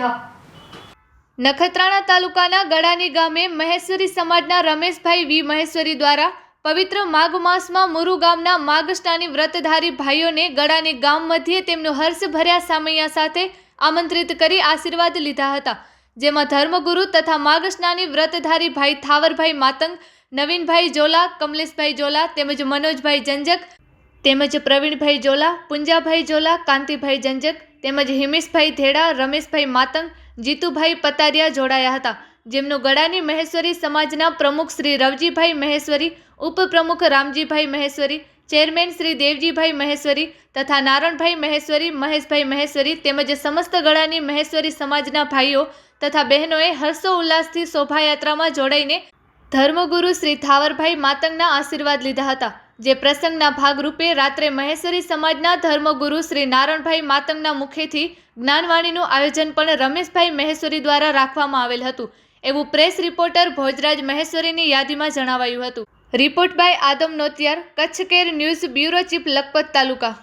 લીધા। નખત્રાણા તાલુકાના ગળાની ગામે મહેશ્વરી સમાજના રમેશભાઈ વી મહેશ્વરી દ્વારા પવિત્ર માઘ માસમાં મુરુ ગામના માગષ્ટાની વ્રતધારી ભાઈઓને ગળાની ગામ મધ્યે તેમનું હર્ષભર્યા સામૈયા સાથે આમંત્રિત કરી આશીર્વાદ લીધા હતા, જેમાં ધર્મગુરુ તથા માગષ્ટાની વ્રતધારી ભાઈ થાવરભાઈ માતંગ, નવીનભાઈ જોલા, કમલેશભાઈ જોલા તેમજ મનોજભાઈ જંજક તેમજ પ્રવીણભાઈ જોલા, પુંજાભાઈ જોલા, કાંતિભાઈ જંજક તેમજ હિમેશભાઈ ધેડા, રમેશભાઈ માતંગ, જીતુભાઈ પતારિયા જોડાયા હતા, જેમનું ગળાની મહેશ્વરી સમાજના પ્રમુખ શ્રી રવજીભાઈ મહેશ્વરી, ઉપપ્રમુખ રામજીભાઈ મહેશ્વરી, ચેરમેન શ્રી દેવજીભાઈ મહેશ્વરી તથા નારણભાઈ મહેશ્વરી, મહેશભાઈ મહેશ્વરી તેમજ સમસ્ત ગળાની મહેશ્વરી સમાજના ભાઈઓ તથા બહેનોએ હર્ષો ઉલ્લાસથી શોભાયાત્રામાં જોડાઈને ધર્મગુરુ શ્રી થાવરભાઈ માતંગના આશીર્વાદ લીધા હતા, જે પ્રસંગના ભાગરૂપે રાત્રે મહેશ્વરી સમાજના ધર્મગુરુ શ્રી નારણભાઈ માતંગના મુખેથી જ્ઞાનવાણીનું આયોજન પણ રમેશભાઈ મહેશ્વરી દ્વારા રાખવામાં આવેલ હતું, એવું પ્રેસ રિપોર્ટર ભોજરાજ મહેશ્વરીની યાદીમાં જણાવાયું હતું। Report by Adam Notiyar, Kutch care news bureau chief, Lakhpat taluka.